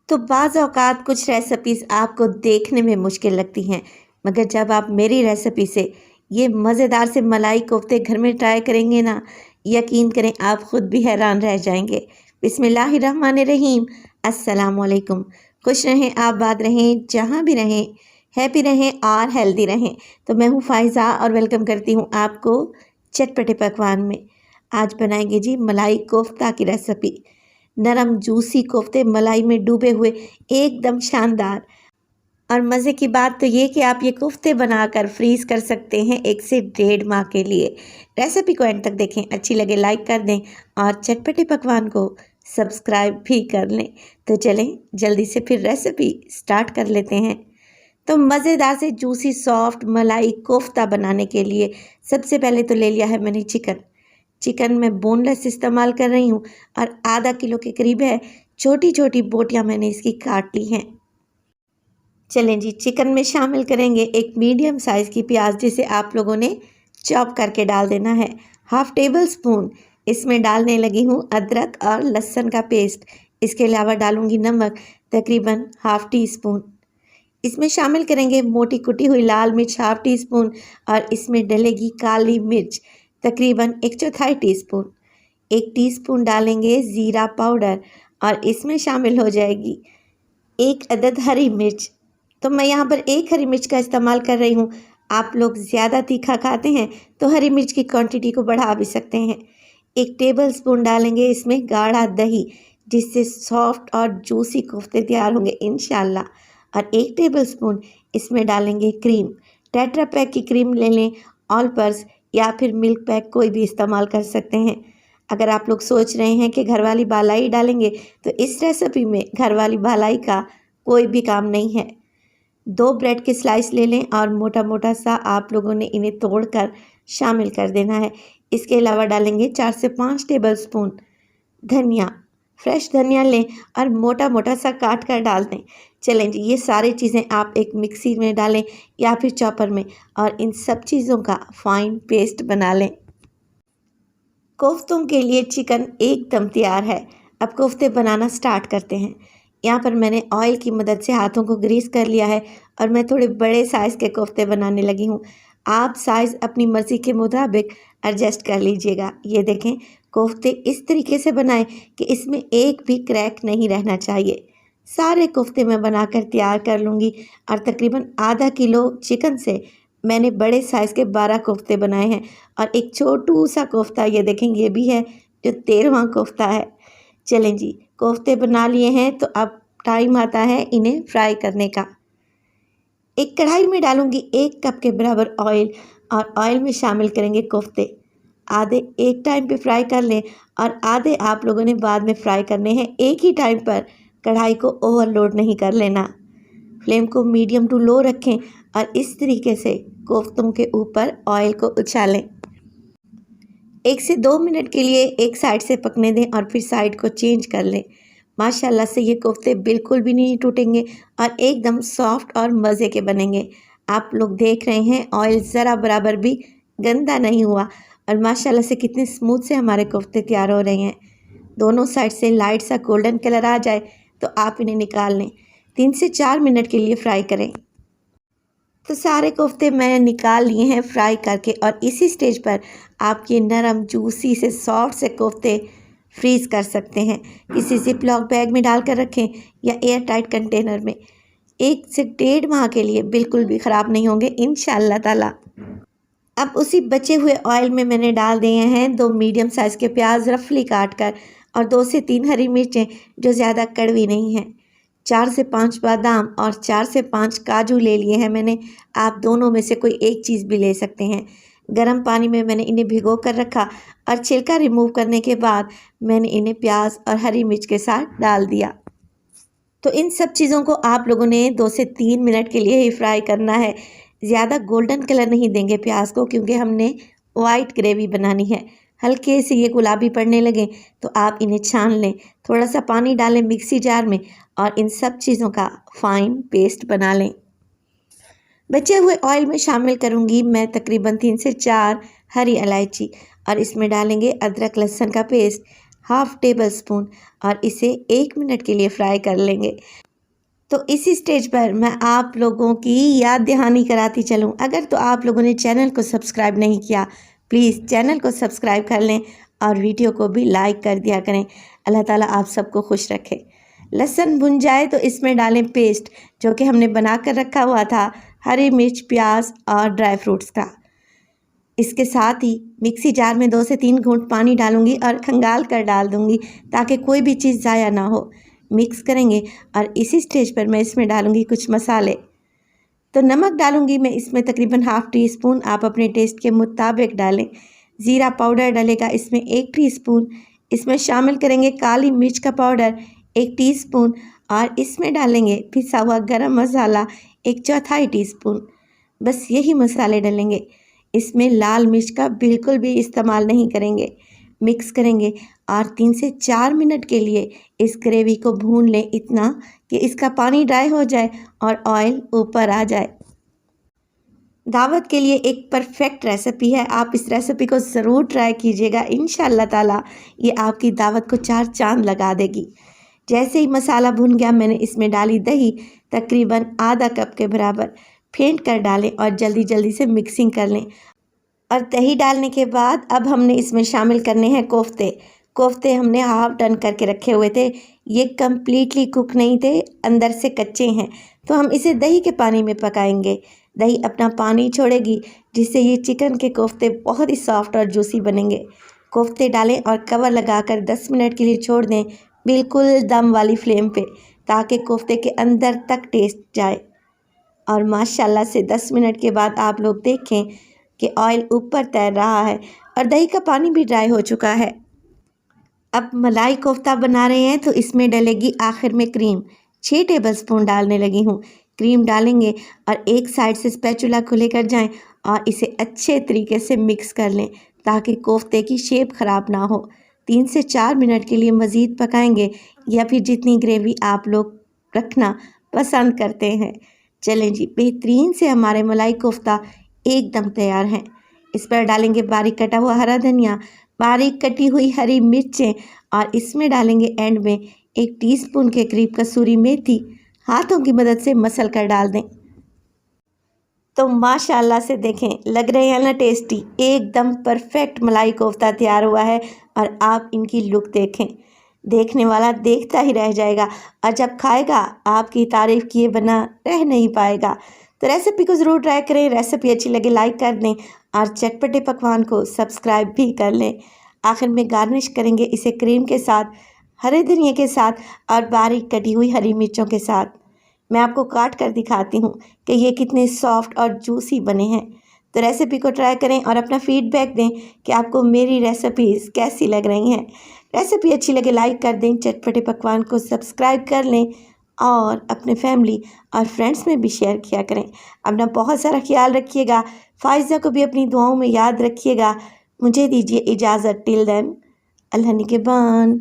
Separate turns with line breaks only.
तो बाज़ औक़ात कुछ रेसिपीज़ आपको देखने में मुश्किल लगती हैं, मगर जब आप मेरी रेसिपी से ये मज़ेदार से मलाई कोफ्ते घर में ट्राई करेंगे ना, यकीन करें आप ख़ुद भी हैरान रह जाएंगे। बिस्मिल्लाहिर्रहमानिर्रहीम। अस्सलाम वालेकुम। खुश रहें, आबाद रहें, जहाँ भी रहें, हैप्पी रहें और हेल्दी रहें। तो मैं हूँ फ़ाइज़ा और वेलकम करती हूँ आपको चटपटे पकवान में। आज बनाएंगे जी मलाई कोफ्ता की रेसिपी। नरम जूसी कोफ्ते मलाई में डूबे हुए, एकदम शानदार। और मज़े की बात तो ये कि आप ये कोफ्ते बनाकर फ्रीज़ कर सकते हैं 1 से 1.5 माह के लिए। रेसिपी को एंड तक देखें, अच्छी लगे लाइक कर दें और चटपटे पकवान को सब्सक्राइब भी कर लें। तो चलें जल्दी से फिर रेसिपी स्टार्ट कर लेते हैं। तो मज़ेदार से जूसी सॉफ्ट मलाई कोफ्ता बनाने के लिए सबसे पहले तो ले लिया है मैंने चिकन मैं बोनलेस इस्तेमाल कर रही हूँ और आधा किलो के करीब है। छोटी छोटी बोटियाँ मैंने इसकी काट ली हैं। चलें जी, चिकन में शामिल करेंगे एक मीडियम साइज़ की प्याज, जिसे आप लोगों ने चॉप करके डाल देना है। 1/2 टेबल स्पून इसमें डालने लगी हूँ अदरक और लहसुन का पेस्ट। इसके अलावा डालूँगी नमक तकरीबन 1/2 टी स्पून। इसमें शामिल करेंगे मोटी कुटी हुई लाल मिर्च 1/2 टी स्पून और इसमें डलेगी काली मिर्च तकरीबन 1/4 टीस्पून। 1 टीस्पून डालेंगे ज़ीरा पाउडर और इसमें शामिल हो जाएगी 1 अदद हरी मिर्च। तो मैं यहाँ पर 1 हरी मिर्च का इस्तेमाल कर रही हूँ। आप लोग ज़्यादा तीखा खाते हैं तो हरी मिर्च की क्वांटिटी को बढ़ा भी सकते हैं। 1 टेबल स्पून डालेंगे इसमें गाढ़ा दही, जिससे सॉफ्ट और जूसी कोफ्ते तैयार होंगे इंशाल्लाह। और 1 टेबल स्पून इसमें डालेंगे क्रीम। टेट्रा पैक की क्रीम ले लें, ऑल पर्स या फिर मिल्क पैक कोई भी इस्तेमाल कर सकते हैं। अगर आप लोग सोच रहे हैं कि घरवाली बालाई डालेंगे, तो इस रेसिपी में घरवाली बालाई का कोई भी काम नहीं है। 2 ब्रेड के स्लाइस ले लें और मोटा मोटा सा आप लोगों ने इन्हें तोड़कर शामिल कर देना है। इसके अलावा डालेंगे 4 से 5 टेबल स्पून धनिया। फ्रेश धनिया लें और मोटा मोटा सा काट कर डाल दें। चलें जी, ये सारी चीज़ें आप एक मिक्सी में डालें या फिर चॉपर में और इन सब चीज़ों का फाइन पेस्ट बना लें। कोफ्तों के लिए चिकन एकदम तैयार है। अब कोफ्ते बनाना स्टार्ट करते हैं। यहाँ पर मैंने ऑयल की मदद से हाथों को ग्रीस कर लिया है और मैं थोड़े बड़े साइज़ के कोफ्ते बनाने लगी हूँ। आप साइज़ अपनी मर्ज़ी के मुताबिक एडजस्ट कर लीजिएगा। ये देखें, कोफ्ते इस तरीके से बनाएं कि इसमें एक भी क्रैक नहीं रहना चाहिए। सारे कोफ्ते मैं बनाकर तैयार कर लूँगी और तकरीबन आधा किलो चिकन से मैंने बड़े साइज़ के 12 कोफ्ते बनाए हैं और एक छोटू सा कोफ्ता ये देखें, ये भी है जो 13वां कोफ्ता है। चलें जी, कोफ्ते बना लिए हैं तो अब टाइम आता है इन्हें फ्राई करने का। एक कढ़ाई में डालूंगी 1 कप के बराबर ऑयल और ऑयल में शामिल करेंगे कोफ्ते। आधे एक टाइम पे फ्राई कर लें और आधे आप लोगों ने बाद में फ्राई करने हैं। एक ही टाइम पर कढ़ाई को ओवरलोड नहीं कर लेना। फ्लेम को मीडियम टू लो रखें और इस तरीके से कोफ्तों के ऊपर ऑयल को उछालें। 1 से 2 मिनट के लिए एक साइड से पकने दें और फिर साइड को चेंज कर लें। माशाल्लाह से ये कोफ्ते बिल्कुल भी नहीं टूटेंगे और एकदम सॉफ्ट और मज़े के बनेंगे। आप लोग देख रहे हैं ऑयल ज़रा बराबर भी गंदा नहीं हुआ और माशाल्लाह से कितने स्मूथ से हमारे कोफ्ते तैयार हो रहे हैं। दोनों साइड से लाइट सा गोल्डन कलर आ जाए तो आप इन्हें निकाल लें। 3 से 4 मिनट के लिए फ्राई करें। तो सारे कोफ्ते मैं निकाल लिए हैं फ्राई करके और इसी स्टेज पर आप ये नरम जूसी से सॉफ्ट से कोफ्ते फ्रीज़ कर सकते हैं। किसी ज़िप-लॉक बैग में डालकर रखें या एयर टाइट कंटेनर में। 1 से 1.5 माह के लिए बिल्कुल भी ख़राब नहीं होंगे इंशाअल्लाह ताला। अब उसी बचे हुए ऑयल में मैंने डाल दिए हैं 2 मीडियम साइज़ के प्याज रफली काट कर और 2 से 3 हरी मिर्चें जो ज़्यादा कड़वी नहीं हैं। 4 से 5 बादाम और 4 से 5 काजू ले लिए हैं मैंने। आप दोनों में से कोई एक चीज़ भी ले सकते हैं। गर्म पानी में मैंने इन्हें भिगो कर रखा और छिलका रिमूव करने के बाद मैंने इन्हें प्याज और हरी मिर्च के साथ डाल दिया। तो इन सब चीज़ों को आप लोगों ने 2 से 3 मिनट के लिए ही फ्राई करना है। ज़्यादा गोल्डन कलर नहीं देंगे प्याज को, क्योंकि हमने वाइट ग्रेवी बनानी है। हल्के से ये गुलाबी पड़ने लगे तो आप इन्हें छान लें। थोड़ा सा पानी डालें मिक्सी जार में और इन सब चीज़ों का फाइन पेस्ट बना लें। बचे हुए ऑयल में शामिल करूंगी मैं तकरीबन 3 से 4 हरी इलायची और इसमें डालेंगे अदरक लहसुन का पेस्ट। हाफ़ टेबल स्पून और इसे 1 मिनट के लिए फ्राई कर लेंगे। तो इसी स्टेज पर मैं आप लोगों की याद दहानी कराती चलूं, अगर तो आप लोगों ने चैनल को सब्सक्राइब नहीं किया प्लीज़ चैनल को सब्सक्राइब कर लें और वीडियो को भी लाइक कर दिया करें। अल्लाह ताला आप सबको खुश रखे। लहसुन भुन जाए तो इसमें डालें पेस्ट जो कि हमने बना कर रखा हुआ था, हरी मिर्च, प्याज और ड्राई फ्रूट्स का। इसके साथ ही मिक्सी जार में 2 से 3 घूंट पानी डालूंगी और खंगाल कर डाल दूंगी ताकि कोई भी चीज़ ज़ाया ना हो। मिक्स करेंगे और इसी स्टेज पर मैं इसमें डालूंगी कुछ मसाले। तो नमक डालूंगी मैं इसमें तकरीबन हाफ़ टी स्पून, आप अपने टेस्ट के मुताबिक डालें। ज़ीरा पाउडर डलेगा इसमें 1 टीस्पून। इसमें शामिल करेंगे काली मिर्च का पाउडर 1 टीस्पून और इसमें डालेंगे पिसा हुआ गरम मसाला 1/4 टीस्पून। बस यही मसाले डालेंगे, इसमें लाल मिर्च का बिल्कुल भी इस्तेमाल नहीं करेंगे। मिक्स करेंगे और 3 से 4 मिनट के लिए इस ग्रेवी को भून लें, इतना कि इसका पानी ड्राई हो जाए और ऑयल ऊपर आ जाए। दावत के लिए एक परफेक्ट रेसिपी है, आप इस रेसिपी को ज़रूर ट्राई कीजिएगा। इंशाअल्लाह ताला ये आपकी दावत को 4 चांद लगा देगी। जैसे ही मसाला भुन गया मैंने इसमें डाली दही, तकरीबन आधा कप के बराबर। फेंट कर डालें और जल्दी जल्दी से मिक्सिंग कर लें। और दही डालने के बाद अब हमने इसमें शामिल करने हैं कोफ्ते। कोफ्ते हमने हाफ डन करके रखे हुए थे, ये कम्प्लीटली कुक नहीं थे, अंदर से कच्चे हैं, तो हम इसे दही के पानी में पकाएंगे। दही अपना पानी छोड़ेगी जिससे ये चिकन के कोफ्ते बहुत ही सॉफ्ट और जूसी बनेंगे। कोफ्ते डालें और कवर लगाकर 10 मिनट के लिए छोड़ दें, बिल्कुल दम वाली फ्लेम पे, ताकि कोफ्ते के अंदर तक टेस्ट जाए। और माशाल्लाह से 10 मिनट के बाद आप लोग देखें कि ऑयल ऊपर तैर रहा है और दही का पानी भी ड्राई हो चुका है। अब मलाई कोफ्ता बना रहे हैं तो इसमें डलेगी आखिर में क्रीम। 6 टेबलस्पून डालने लगी हूँ। क्रीम डालेंगे और एक साइड से स्पैचुला को लेकर जाएं और इसे अच्छे तरीके से मिक्स कर लें ताकि कोफ्ते की शेप ख़राब ना हो। 3 से 4 मिनट के लिए मज़ीद पकाएंगे या फिर जितनी ग्रेवी आप लोग रखना पसंद करते हैं। चलें जी, बेहतरीन से हमारे मलाई कोफ्ता एकदम तैयार हैं। इस पर डालेंगे बारीक कटा हुआ हरा धनिया, बारीक कटी हुई हरी मिर्चें और इसमें डालेंगे एंड में 1 टीस्पून के करीब कसूरी मेथी। हाथों की मदद से मसल कर डाल दें। तो माशाल्लाह से देखें, लग रहे हैं ना टेस्टी, एकदम परफेक्ट मलाई कोफ्ता तैयार हुआ है। और आप इनकी लुक देखें, देखने वाला देखता ही रह जाएगा और जब खाएगा आपकी तारीफ़ किए बिना रह नहीं पाएगा। तो रेसिपी को ज़रूर ट्राई करें। रेसिपी अच्छी लगे लाइक कर दें और चटपटे पकवान को सब्सक्राइब भी कर लें। आखिर में गार्निश करेंगे इसे क्रीम के साथ, हरे धनिया के साथ और बारीक कटी हुई हरी मिर्चों के साथ। मैं आपको काट कर दिखाती हूँ कि ये कितने सॉफ्ट और जूसी बने हैं। तो रेसिपी को ट्राई करें और अपना फीडबैक दें कि आपको मेरी रेसिपीज़ कैसी लग रही हैं। रेसिपी अच्छी लगे लाइक कर दें, चटपटे पकवान को सब्सक्राइब कर लें और अपने फैमिली और फ्रेंड्स में भी शेयर किया करें। अपना बहुत सारा ख्याल रखिएगा। फ़ाइज़ा को भी अपनी दुआओं में याद रखिएगा। मुझे दीजिए इजाज़त। टिल देन, अल्लाह निगहबान।